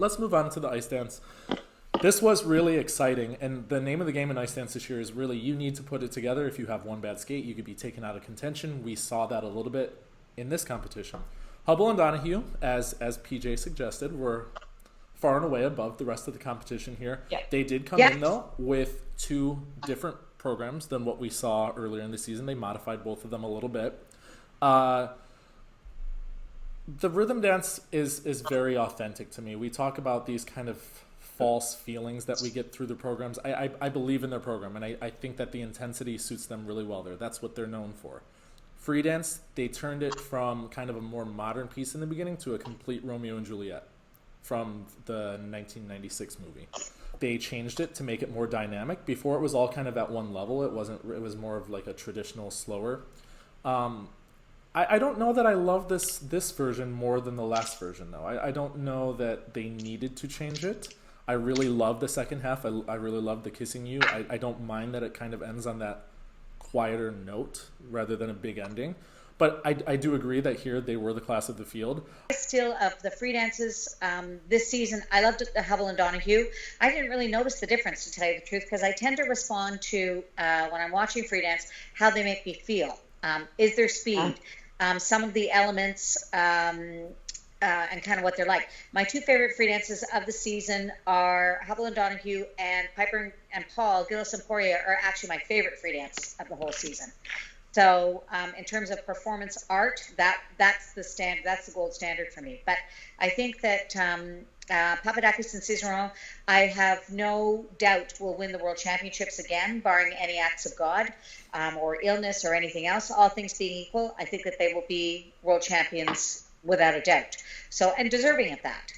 let's move on to the ice dance. This was really exciting, and the name of the game in ice dance this year is really you need to put it together. If you have one bad skate, you could be taken out of contention. We saw that a little bit in this competition. Hubble and Donahue, as PJ suggested, were far and away above the rest of the competition here. Yep. They did come in, though, with two different programs than what we saw earlier in the season. They modified both of them a little bit. The rhythm dance is very authentic to me. We talk about these kind of false feelings that we get through the programs. I believe in their program, and I think that the intensity suits them really well there. That's what they're known for. Free dance, they turned it from kind of a more modern piece in the beginning to a complete Romeo and Juliet from the 1996 movie. They changed it to make it more dynamic. Before, it was all kind of at one level. It was more of like a traditional, slower. I don't know that I love this version more than the last version, though. I don't know that they needed to change it. I really love the second half. I really love the kissing you. I don't mind that it kind of ends on that quieter note rather than a big ending. But I do agree that here they were the class of the field. Still, of the free dances this season, I loved the Hubble and Donahue. I didn't really notice the difference, to tell you the truth, because I tend to respond to, when I'm watching free dance, how they make me feel. Is there speed? Some of the elements and kind of what they're like. My two favorite free dances of the season are Hubble and Donahue, and Piper and Paul, Gillis and Poirier are actually my favorite free dance of the whole season. So in terms of performance art, that's the gold standard for me. But I think that Papadakis and Cizeron, I have no doubt will win the World Championships again, barring any acts of God or illness or anything else. All things being equal, I think that they will be world champions without a doubt. So, and deserving of that.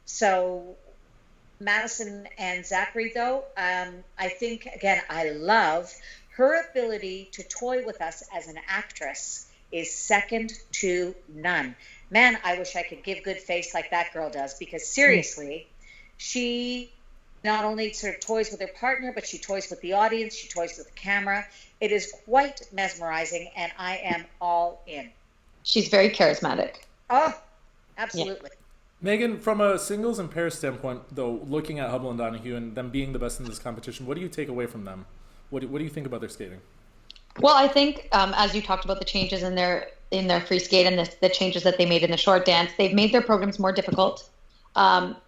So Madison and Zachary, though, I think, again, I love her ability to toy with us as an actress is second to none. Man, I wish I could give good face like that girl does, because seriously, she not only sort of toys with her partner, but she toys with the audience, she toys with the camera. It is quite mesmerizing, and I am all in. She's very charismatic. Oh, absolutely. Yeah. Meagan, from a singles and pairs standpoint, though, looking at Hubble and Donahue and them being the best in this competition, what do you take away from them? What do you think about their skating? Well, I think as you talked about the changes in their free skate and the changes that they made in the short dance, they've made their programs more difficult,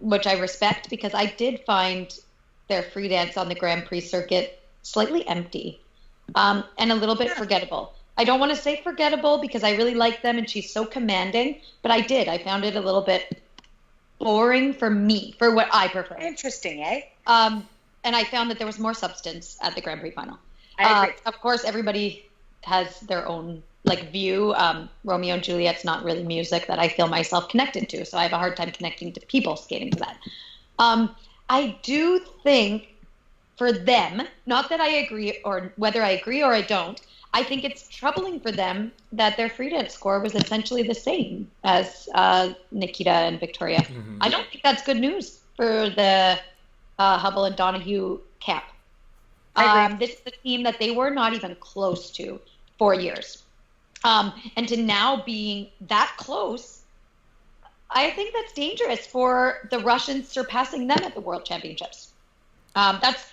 which I respect, because I did find their free dance on the Grand Prix circuit slightly empty and a little bit forgettable. I don't want to say forgettable because I really like them and she's so commanding, but I found it a little bit boring for me, for what I prefer. Interesting, eh? And I found that there was more substance at the Grand Prix final. I agree. Of course, everybody has their own view. Romeo and Juliet's not really music that I feel myself connected to, so I have a hard time connecting to people skating to that. I do think for them, not that I agree, or whether I agree or I don't, I think it's troubling for them that their free dance score was essentially the same as Nikita and Victoria. Mm-hmm. I don't think that's good news for the Hubble and Donahue camp. This is a team that they were not even close to 4 years. And to now being that close, I think that's dangerous for the Russians surpassing them at the World Championships. That's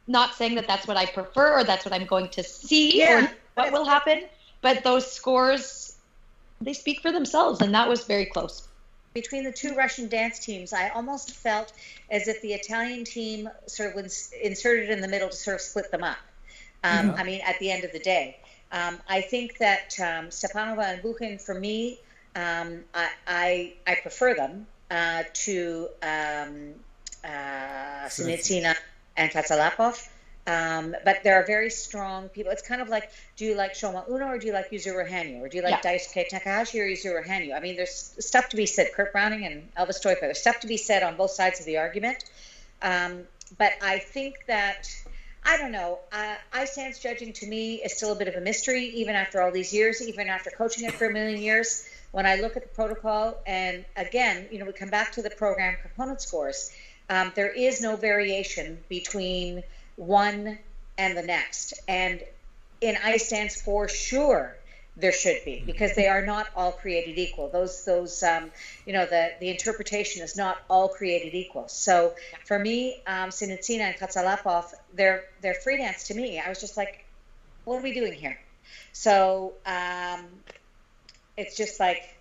not saying that that's what I prefer or that's what I'm going to see or what will happen, but those scores, they speak for themselves, and that was very close. Between the two Russian dance teams, I almost felt as if the Italian team sort of was inserted in the middle to sort of split them up. I mean, at the end of the day. I think that Stepanova and Bukhin, for me, I prefer them to Sinitsina and Katsalapov. But there are very strong people. It's kind of like, do you like Shoma Uno or do you like Yuzuru Hanyu? Or do you like Daisuke Takahashi or Yuzuru Hanyu? I mean, there's stuff to be said. Kurt Browning and Elvis Stoiper, there's stuff to be said on both sides of the argument. But I think that, I don't know, ice dance judging to me is still a bit of a mystery, even after all these years, even after coaching it for a million years. When I look at the protocol, and again, we come back to the program component scores, there is no variation between one and the next. And in ice dance, for sure, there should be, because they are not all created equal. Those the interpretation is not all created equal. So for me, Sinitsina and Katsalapov, their free dance, to me, I was just like, what are we doing here? So it's just like,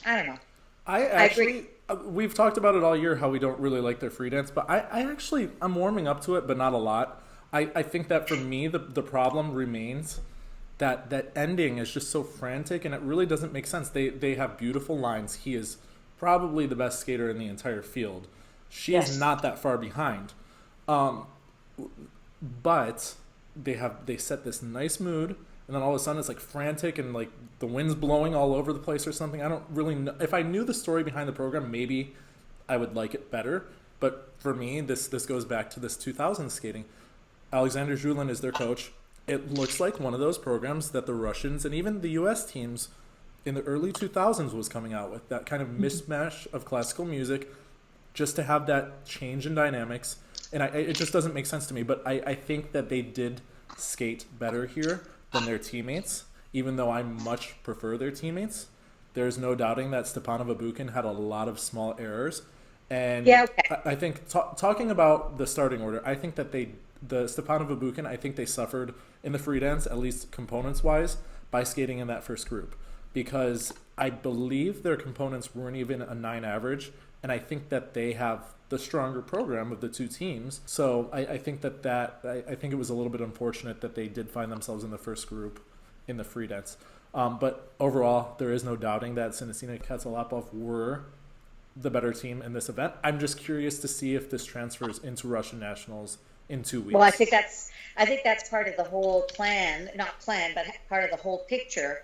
I don't know. I agree. We've talked about it all year, how we don't really like their free dance, but I'm warming up to it, but not a lot. I think that for me, the problem remains that ending is just so frantic, and it really doesn't make sense. They have beautiful lines. He is probably the best skater in the entire field. She is not that far behind. But they set this nice mood, and then all of a sudden it's like frantic and like the wind's blowing all over the place or something. I don't really know. If I knew the story behind the program, maybe I would like it better. But for me, this goes back to this 2000s skating. Alexander Julin is their coach. It looks like one of those programs that the Russians and even the U.S. teams in the early 2000s was coming out with, that kind of mismatch of classical music just to have that change in dynamics. And it just doesn't make sense to me. But I think that they did skate better here than their teammates, even though I much prefer their teammates. There's no doubting that Stepanov Abukin had a lot of small errors. And I think talking about the starting order, I think that the Stepanov Abukin, I think they suffered in the free dance, at least components-wise, by skating in that first group. Because I believe their components weren't even a 9 average, and I think that they have the stronger program of the two teams. So I think I think it was a little bit unfortunate that they did find themselves in the first group in the free dance. But overall, there is no doubting that Sinitsina and Katsalapov were the better team in this event. I'm just curious to see if this transfers into Russian nationals in 2 weeks. Well, I think that's part of the whole plan, not plan, but part of the whole picture.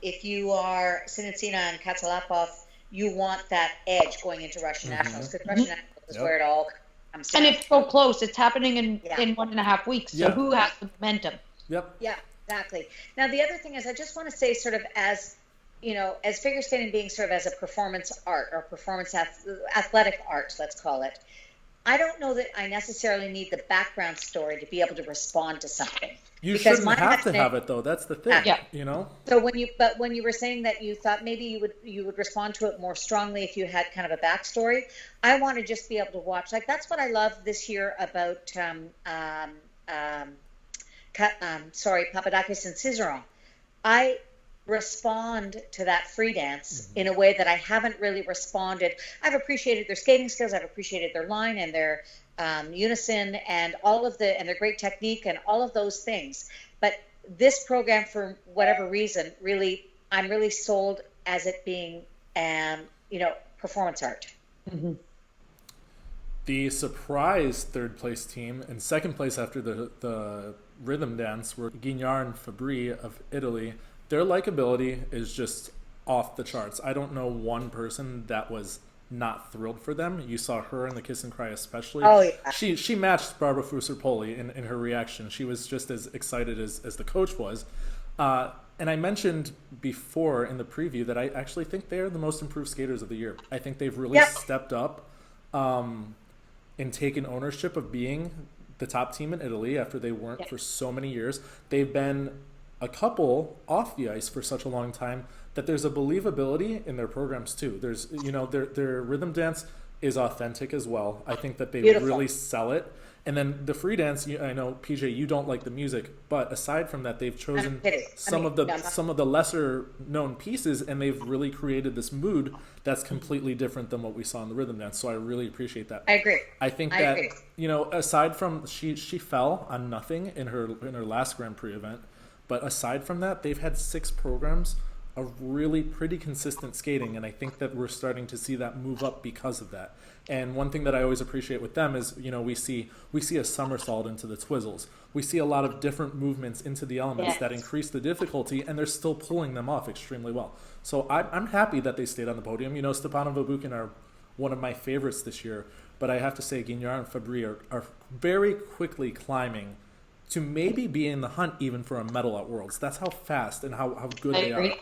If you are Sinitsina and Katsalapov, you want that edge going into Russian nationals, because Russian nationals is where it all comes down. And it's so close. It's happening in 1.5 weeks. So who has the momentum? Yep. Yeah, exactly. Now, the other thing is, I just want to say, sort of as figure skating being sort of as a performance art or performance athletic art, let's call it, I don't know that I necessarily need the background story to be able to respond to something. You shouldn't have to have it, though. That's the thing, So when you were saying that you thought maybe you would respond to it more strongly if you had kind of a backstory, I want to just be able to watch. Like, that's what I love this year about Papadakis and Cizeron. I respond to that free dance in a way that I haven't really responded. I've appreciated their skating skills. I've appreciated their line and their unison and all of and their great technique and all of those things. But this program, for whatever reason, I'm really sold as it being, performance art. Mm-hmm. The surprise third place team and second place after the rhythm dance were Guignard and Fabry of Italy. Their likability is just off the charts. I don't know one person that was not thrilled for them. You saw her in the Kiss and Cry especially. Oh, yeah. She matched Barbara Fusser-Poli in her reaction. She was just as excited as the coach was. And I mentioned before in the preview that I actually think they're the most improved skaters of the year. I think they've really stepped up and taken ownership of being the top team in Italy after they weren't for so many years. They've been a couple off the ice for such a long time that there's a believability in their programs too. There's, their rhythm dance is authentic as well. I think that they really sell it. And then the free dance, I know, PJ, you don't like the music, but aside from that, they've chosen some of the lesser known pieces, and they've really created this mood that's completely different than what we saw in the rhythm dance. So I really appreciate that. I agree. I think that aside from she fell on nothing in her last Grand Prix event. But aside from that, they've had 6 programs of really pretty consistent skating, and I think that we're starting to see that move up because of that. And one thing that I always appreciate with them is, we see a somersault into the twizzles. We see a lot of different movements into the elements that increase the difficulty, and they're still pulling them off extremely well. So I'm happy that they stayed on the podium. Stepanov and Abukin are one of my favorites this year, but I have to say Guignard and Fabry are very quickly climbing to maybe be in the hunt even for a medal at Worlds. That's how fast and how good they are.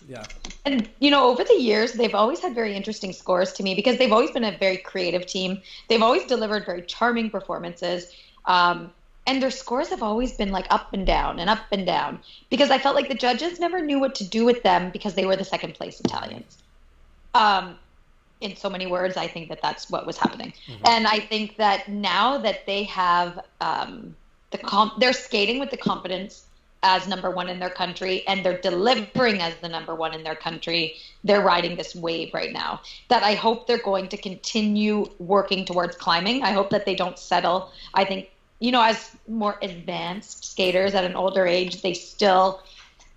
Yeah. And, over the years, they've always had very interesting scores to me because they've always been a very creative team. They've always delivered very charming performances. And and their scores have always been like up and down and up and down, because I felt like the judges never knew what to do with them because they were the second place Italians. In so many words, I think that that's what was happening. And I think that now that they have they're skating with the confidence as number one in their country, and they're delivering as the number one in their country, they're riding this wave right now that I hope they're going to continue working towards climbing. I hope that they don't settle. I think, as more advanced skaters at an older age, they still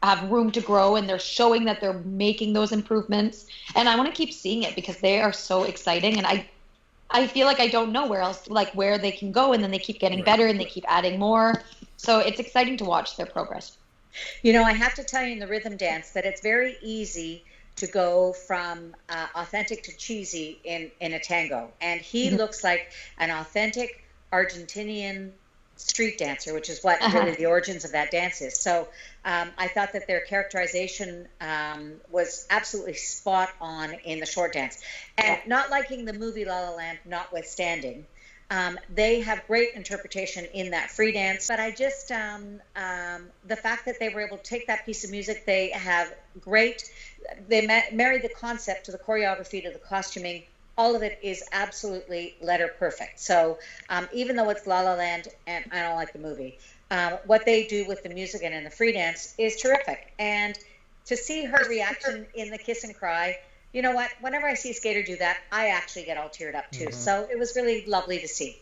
have room to grow, and they're showing that they're making those improvements. And I want to keep seeing it because they are so exciting. And I feel like I don't know where they can go, and then they keep getting better and they keep adding more. So it's exciting to watch their progress. I have to tell you in the rhythm dance that it's very easy to go from authentic to cheesy in a tango. And he looks like an authentic Argentinian street dancer, which is what really the origins of that dance is. So I thought that their characterization was absolutely spot on in the short dance. And not liking the movie La La Land notwithstanding, they have great interpretation in that free dance. But I just, the fact that they were able to take that piece of music, they married the concept to the choreography, to the costuming. All of it is absolutely letter perfect. So even though it's La La Land and I don't like the movie, what they do with the music and in the free dance is terrific. And to see her reaction in the kiss and cry, you know what? Whenever I see a skater do that, I actually get all teared up too. So it was really lovely to see.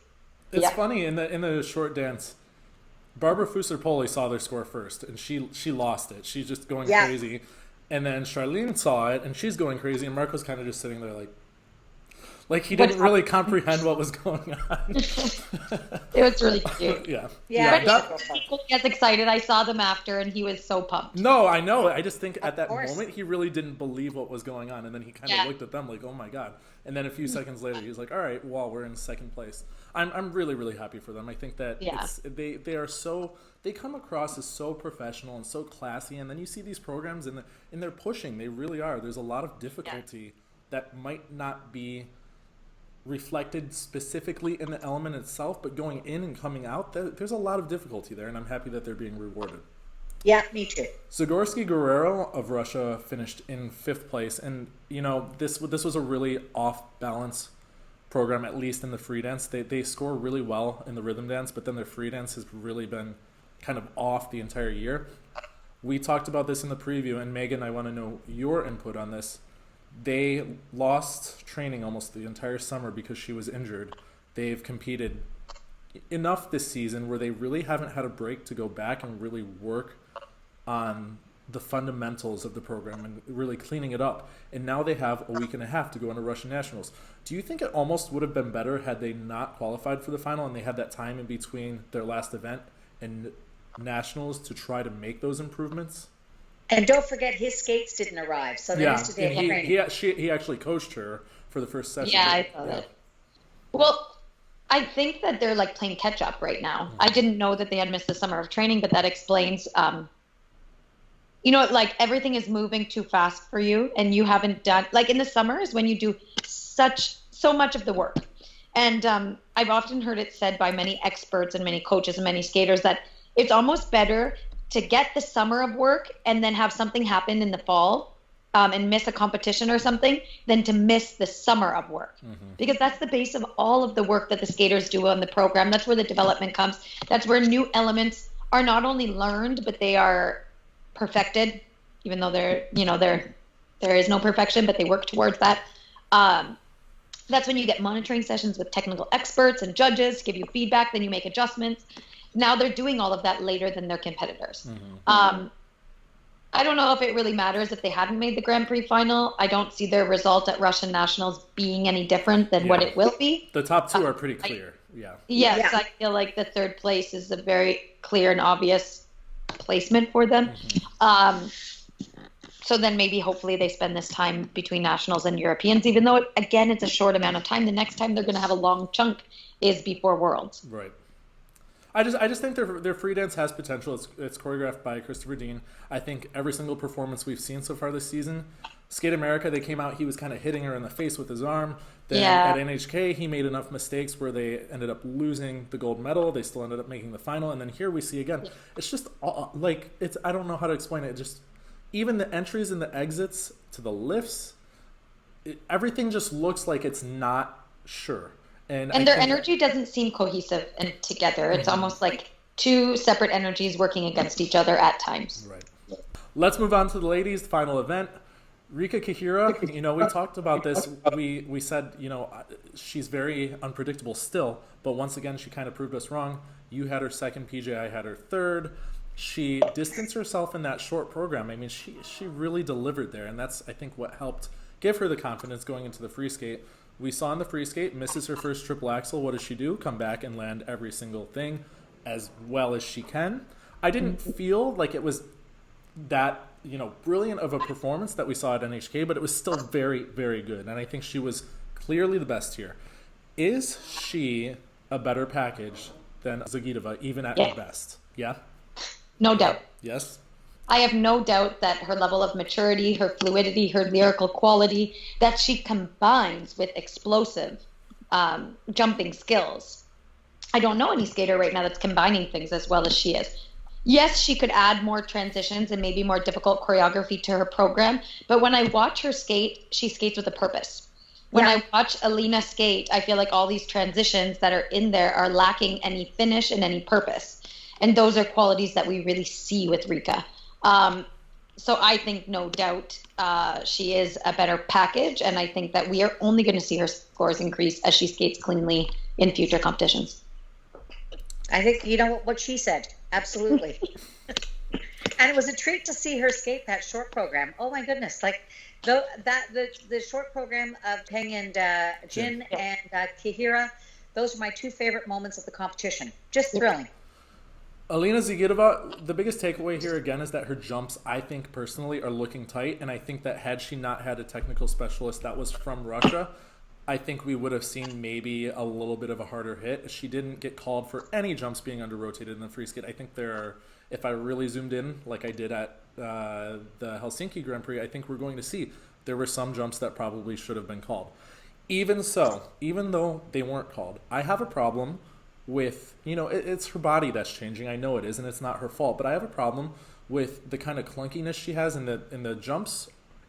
It's funny in the short dance. Barbara Fusser-Poli saw their score first, and she lost it. She's just going crazy. And then Charlene saw it, and she's going crazy, and Marco's kind of just sitting there like he didn't really comprehend what was going on. It was really cute. Yeah. He gets excited. I saw them after, and he was so pumped. No, I know. I just think at that moment he really didn't believe what was going on, and then he kind of looked at them like, "Oh my god!" And then a few seconds later, he's like, "All right, well, we're in second place." I'm really really happy for them. I think that they come across as so professional and so classy, and then you see these programs and they're pushing. They really are. There's a lot of difficulty that might not be reflected specifically in the element itself, but going in and coming out, there's a lot of difficulty there, and I'm happy that they're being rewarded. Yeah, me too. Zagorski Guerrero of Russia finished in 5th place, and this was a really off-balance program, at least in the free dance. They score really well in the rhythm dance, but then their free dance has really been kind of off the entire year. We talked about this in the preview, and Meagan, I want to know your input on this. They lost training almost the entire summer because she was injured. They've competed enough this season where they really haven't had a break to go back and really work on the fundamentals of the program and really cleaning it up. And now they have a week and a half to go into Russian Nationals. Do you think it almost would have been better had they not qualified for the final and they had that time in between their last event and Nationals to try to make those improvements? And don't forget, his skates didn't arrive, so they missed a day of training. He actually coached her for the first session. Yeah, I saw that. Well, I think that they're like playing catch up right now. I didn't know that they had missed the summer of training, but that explains, like everything is moving too fast for you, and you haven't done, like in the summers when you do so much of the work. And I've often heard it said by many experts and many coaches and many skaters that it's almost better to get the summer of work and then have something happen in the fall and miss a competition or something than to miss the summer of work. Because that's the base of all of the work that the skaters do on the program. That's where the development comes. That's where new elements are not only learned, but they are perfected, even though there is no perfection, but they work towards that. That's when you get monitoring sessions with technical experts and judges, give you feedback, then you make adjustments. Now they're doing all of that later than their competitors. I don't know if it really matters if they hadn't made the Grand Prix final. I don't see their result at Russian Nationals being any different than what it will be. The top two are pretty clear. Yes, I feel like the 3rd place is a very clear and obvious placement for them. So then maybe hopefully they spend this time between Nationals and Europeans, even though, it's a short amount of time. The next time they're going to have a long chunk is before Worlds. Right. I just think their free dance has potential. It's choreographed by Christopher Dean. I think every single performance we've seen so far this season, Skate America, they came out, he was kind of hitting her in the face with his arm. Then Yeah. at NHK, he made enough mistakes where they ended up losing the gold medal. They still ended up making the final. And then here we see again, it's just like, I don't know how to explain it. Just even the entries and the exits to the lifts, everything just looks like it's not sure. And their energy doesn't seem cohesive and together. It's almost like two separate energies working against each other at times. Right. Let's move on to the ladies' final event. Rika Kihira, you know, we talked about this. We said, you know, she's very unpredictable still, but once again, she kind of proved us wrong. You had her second, PJ, I had her third. She distanced herself in that short program. I mean, she really delivered there, and that's, I think, what helped give her the confidence going into the free skate. We saw in the free skate, misses her first triple axel. What does she do? Come back and land every single thing as well as she can. I didn't feel like it was that, you know, brilliant of a performance that we saw at NHK, but it was still very, very good. And I think she was clearly the best here. Is she a better package than Zagitova, even at her best? Yeah? No doubt. Yes? I have no doubt that her level of maturity, her fluidity, her lyrical quality, that she combines with explosive jumping skills. I don't know any skater right now that's combining things as well as she is. Yes, she could add more transitions and maybe more difficult choreography to her program, but when I watch her skate, she skates with a purpose. When I watch Alina skate, I feel like all these transitions that are in there are lacking any finish and any purpose. And those are qualities that we really see with Rika. So I think no doubt she is a better package, and I think that we are only going to see her scores increase as she skates cleanly in future competitions. I think you know what she said. Absolutely. And it was a treat to see her skate that short program. Oh my goodness! Like the short program of Peng and Jin and Kihira. Those are my two favorite moments of the competition. Just thrilling. Alina Zagitova, the biggest takeaway here again is that her jumps, I think personally, are looking tight, and I think that had she not had a technical specialist that was from Russia, I think we would have seen maybe a little bit of a harder hit. She didn't get called for any jumps being under-rotated in the free skate. I think there are, if I really zoomed in like I did at the Helsinki Grand Prix, I think we're going to see there were some jumps that probably should have been called. Even so, even though they weren't called, I have a problem with, you know, it's her body that's changing. I know it is, and it's not her fault, but I have a problem with the kind of clunkiness she has in the jumps.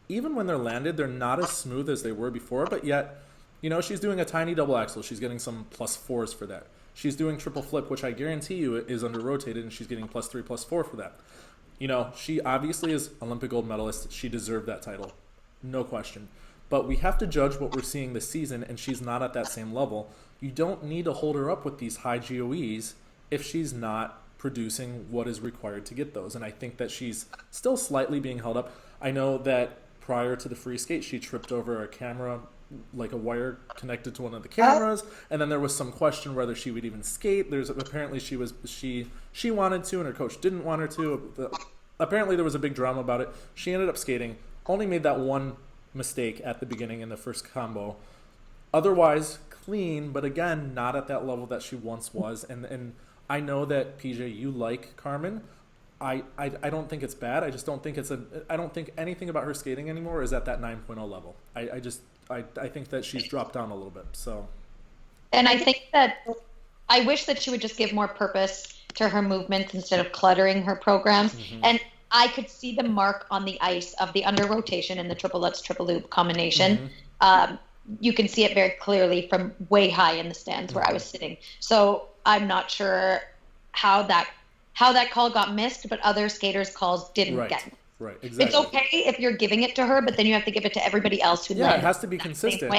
Even when they're landed, they're not as smooth as they were before, but yet, you know, she's doing a tiny double axel. She's getting some +4s for that. She's doing triple flip, which I guarantee you is under-rotated, and she's getting +3, +4 for that. You know, she obviously is Olympic gold medalist. She deserved that title. No question. But we have to judge what we're seeing this season, and she's not at that same level. You don't need to hold her up with these high GOEs if she's not producing what is required to get those. And I think that she's still slightly being held up. I know that prior to the free skate, she tripped over a camera, like a wire connected to one of the cameras, and then there was some question whether she would even skate. There's apparently she wanted to, and her coach didn't want her to. Apparently there was a big drama about it. She ended up skating, only made that one mistake at the beginning in the first combo. Otherwise, clean, but again, not at that level that she once was. And I know that, PJ, you like Carmen. I don't think it's bad. I just don't think I don't think anything about her skating anymore is at that 9.0 level. I think that she's dropped down a little bit. So, and I think that I wish that she would just give more purpose to her movements instead of cluttering her programs. And I could see the mark on the ice of the under rotation and the triple lutz, triple loop combination. You can see it very clearly from way high in the stands where I was sitting. So I'm not sure how that call got missed, but other skaters' calls didn't get it. Right, exactly. It's okay if you're giving it to her, but then you have to give it to everybody else who it has to be consistent.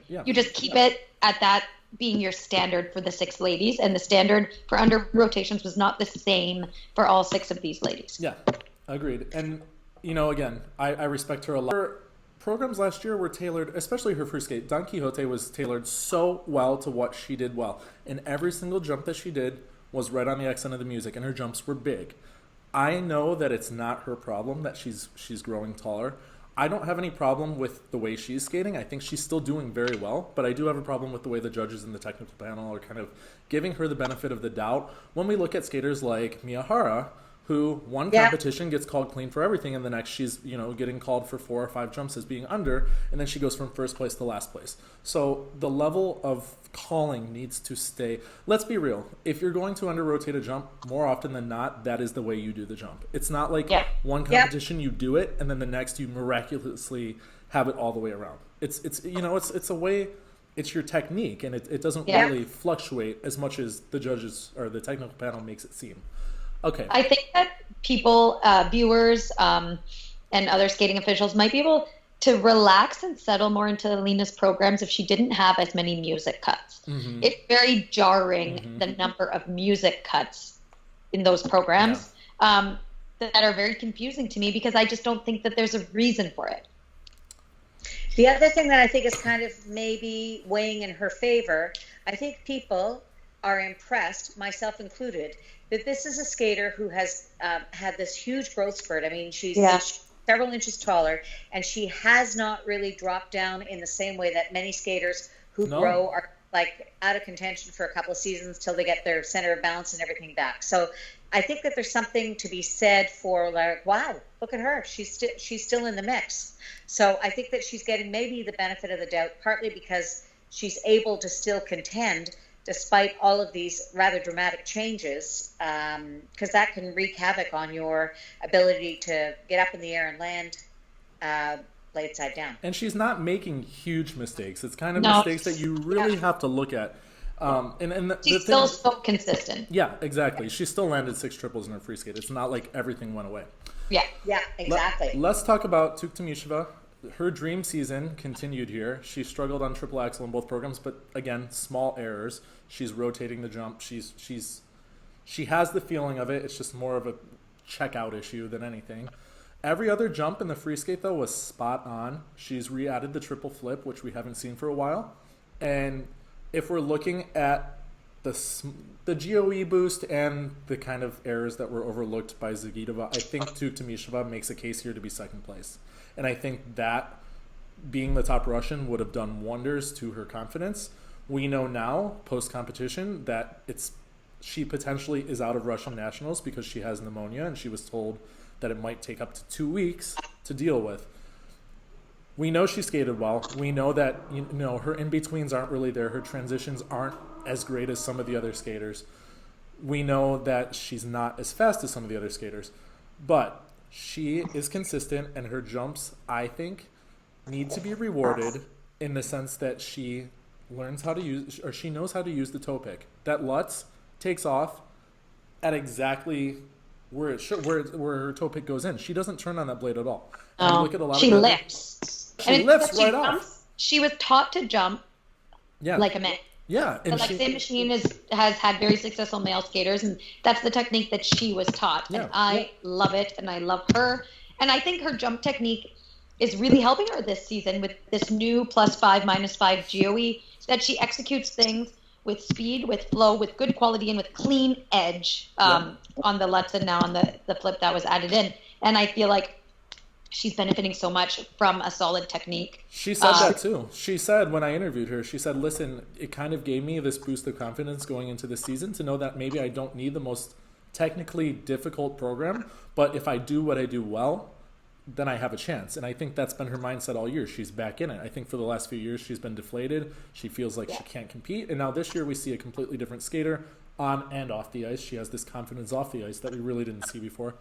You just keep it at that being your standard for the 6 ladies, and the standard for under rotations was not the same for all 6 of these ladies. Yeah, agreed. And, you know, again, I respect her a lot. Her programs last year were tailored, especially her free skate. Don Quixote was tailored so well to what she did well. And every single jump that she did was right on the accent of the music, and her jumps were big. I know that it's not her problem that she's growing taller. I don't have any problem with the way she's skating. I think she's still doing very well, but I do have a problem with the way the judges in the technical panel are kind of giving her the benefit of the doubt. When we look at skaters like Miyahara, who one competition gets called clean for everything, and the next she's, you know, getting called for 4 or 5 jumps as being under, and then she goes from first place to last place. So the level of calling needs to stay. Let's be real. If you're going to under rotate a jump, more often than not, that is the way you do the jump. It's not like one competition you do it, and then the next you miraculously have it all the way around. It's you know, it's a way. It's your technique, and it doesn't really fluctuate as much as the judges or the technical panel makes it seem. Okay. I think that people, viewers, and other skating officials might be able to relax and settle more into Alina's programs if she didn't have as many music cuts. Mm-hmm. It's very jarring, the number of music cuts in those programs that are very confusing to me, because I just don't think that there's a reason for it. The other thing that I think is kind of maybe weighing in her favor, I think people are impressed, myself included, that this is a skater who has had this huge growth spurt. I mean, she's several inches taller, and she has not really dropped down in the same way that many skaters who grow are like out of contention for a couple of seasons till they get their center of balance and everything back. So I think that there's something to be said for, like, wow, look at her. She's still in the mix. So I think that she's getting maybe the benefit of the doubt, partly because she's able to still contend despite all of these rather dramatic changes, because that can wreak havoc on your ability to get up in the air and land blade side down. And she's not making huge mistakes. It's kind of mistakes that you really have to look at. She's still so consistent. Yeah, exactly. She still landed 6 triples in her free skate. It's not like everything went away. Yeah, exactly. Let's talk about Tuktamisheva. Her dream season continued here. She struggled on triple axel in both programs, but again, small errors. She's rotating the jump. She has the feeling of it. It's just more of a checkout issue than anything. Every other jump in the free skate, though, was spot on. She's re-added the triple flip, which we haven't seen for a while. And if we're looking at the GOE boost and the kind of errors that were overlooked by Zagitova, I think Tuktamisheva makes a case here to be second place. And I think that being the top Russian would have done wonders to her confidence. We know now, post-competition, that she potentially is out of Russian nationals because she has pneumonia, and she was told that it might take up to 2 weeks to deal with. We know she skated well. We know that, you know, her in-betweens aren't really there. Her transitions aren't as great as some of the other skaters. We know that she's not as fast as some of the other skaters. But she is consistent, and her jumps, I think, need to be rewarded in the sense that she learns how to use, or she knows how to use the toe pick. That Lutz takes off at exactly where her toe pick goes in. She doesn't turn on that blade at all. Look at a lot she of lifts. She lifts right off. She was taught to jump like a man. Yeah, and the Lexi machine has had very successful male skaters, and that's the technique that she was taught. And I love it, and I love her. And I think her jump technique is really helping her this season with this new +5, -5 GOE, that she executes things with speed, with flow, with good quality, and with clean edge on the Lutz and now on the flip that was added in. And I feel like she's benefiting so much from a solid technique. She said that too. She said, when I interviewed her, she said, listen, it kind of gave me this boost of confidence going into the season to know that maybe I don't need the most technically difficult program, but if I do what I do well, then I have a chance. And I think that's been her mindset all year. She's back in it. I think for the last few years, she's been deflated. She feels like she can't compete. And now this year, we see a completely different skater on and off the ice. She has this confidence off the ice that we really didn't see before.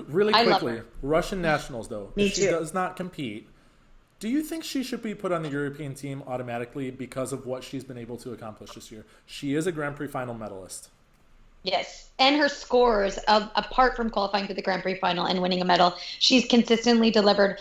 Really quickly, Russian nationals, though. If she does not compete, do you think she should be put on the European team automatically because of what she's been able to accomplish this year? She is a Grand Prix final medalist. Yes, and her scores, apart from qualifying for the Grand Prix final and winning a medal, she's consistently delivered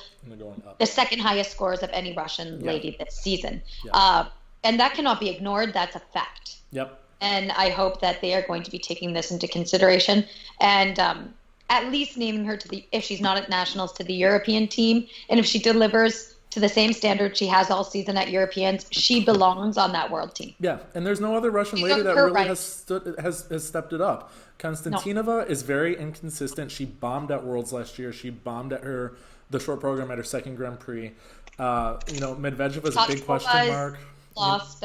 the second highest scores of any Russian lady this season. And that cannot be ignored. That's a fact. Yep. And I hope that they are going to be taking this into consideration and at least naming her if she's not at nationals, to the European team. And if she delivers to the same standard she has all season at Europeans, she belongs on that world team. Yeah, and there's no other Russian lady that really has stepped it up. Konstantinova is very inconsistent. She bombed at Worlds last year. She bombed at the short program at her second Grand Prix. Medvedev was a big question mark. Lost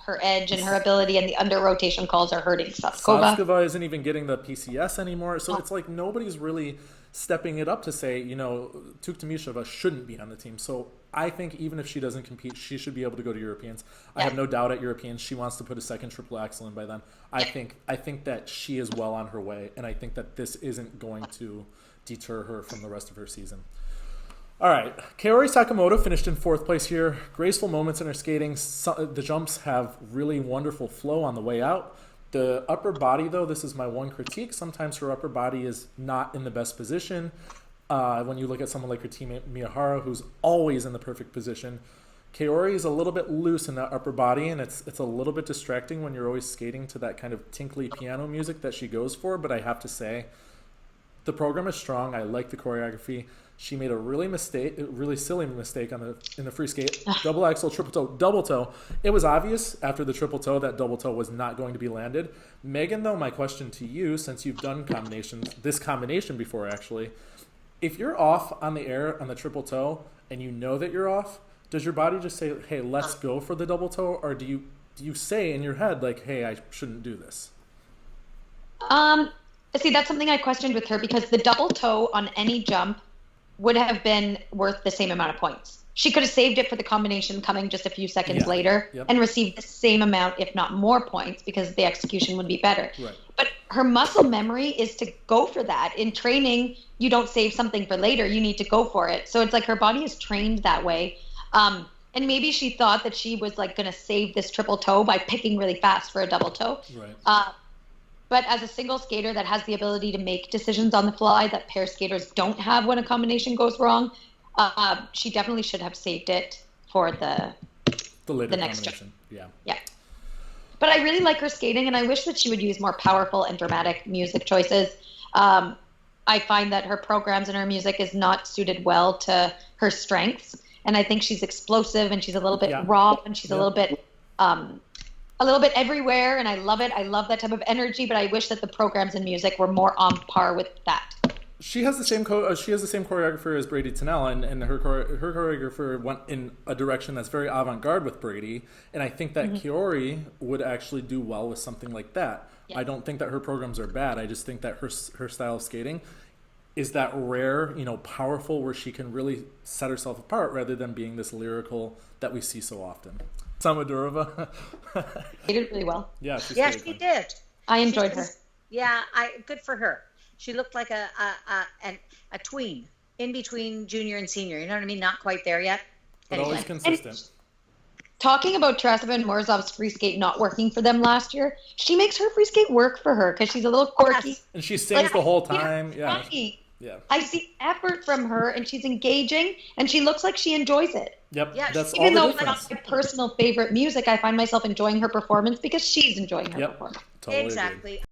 her edge and her ability, and the under rotation calls are hurting Saskova. Saskova isn't even getting the PCS anymore, so it's like nobody's really stepping it up to say, you know, Tuktamisheva shouldn't be on the team. So I think even if she doesn't compete, she should be able to go to Europeans. I have no doubt at Europeans she wants to put a second triple axel in by then. I think that she is well on her way, and I think that this isn't going to deter her from the rest of her season. All right, Kaori Sakamoto finished in 4th place here. Graceful moments in her skating. The jumps have really wonderful flow on the way out. The upper body, though, this is my one critique. Sometimes her upper body is not in the best position. When you look at someone like her teammate Miyahara, who's always in the perfect position, Kaori is a little bit loose in that upper body, and it's a little bit distracting when you're always skating to that kind of tinkly piano music that she goes for. But I have to say, the program is strong. I like the choreography. She made a really silly mistake in the free skate. Double axel, triple toe, double toe. It was obvious after the triple toe that double toe was not going to be landed. Meagan, though, my question to you, since you've done this combination before actually, if you're off on the air on the triple toe and you know that you're off, does your body just say, hey, let's go for the double toe? Or do you say in your head, like, hey, I shouldn't do this? See, that's something I questioned with her, because the double toe on any jump would have been worth the same amount of points. She could have saved it for the combination coming just a few seconds later and received the same amount, if not more points, because the execution would be better. Right. But her muscle memory is to go for that. In training, you don't save something for later. You need to go for it. So it's like her body is trained that way. And maybe she thought that she was like going to save this triple toe by picking really fast for a double toe. Right. But as a single skater that has the ability to make decisions on the fly that pair skaters don't have when a combination goes wrong, she definitely should have saved it for the next jump. Yeah. But I really like her skating, and I wish that she would use more powerful and dramatic music choices. I find that her programs and her music is not suited well to her strengths, and I think she's explosive and she's a little bit raw and she's a little bit everywhere, and I love it. I love that type of energy, but I wish that the programs and music were more on par with that. She has the same choreographer as Brady Tennell, and her choreographer went in a direction that's very avant-garde with Brady, and I think that Kaori would actually do well with something like that. Yeah. I don't think that her programs are bad. I just think that her style of skating is that rare, powerful, where she can really set herself apart rather than being this lyrical that we see so often. Samodurova. She did really well. Yeah, she did. I enjoyed her. Yeah, good for her. She looked like a tween, in between junior and senior. You know what I mean? Not quite there yet. But always consistent. And talking about Tarasova and Morozov's free skate not working for them last year, she makes her free skate work for her because she's a little quirky. Yes. And she sings the whole time. Yeah. I see effort from her, and she's engaging, and she looks like she enjoys it. Yep. Yeah. That's Even all the though difference. it's not my personal favorite music, I find myself enjoying her performance because she's enjoying her performance. Totally exactly. Agreed.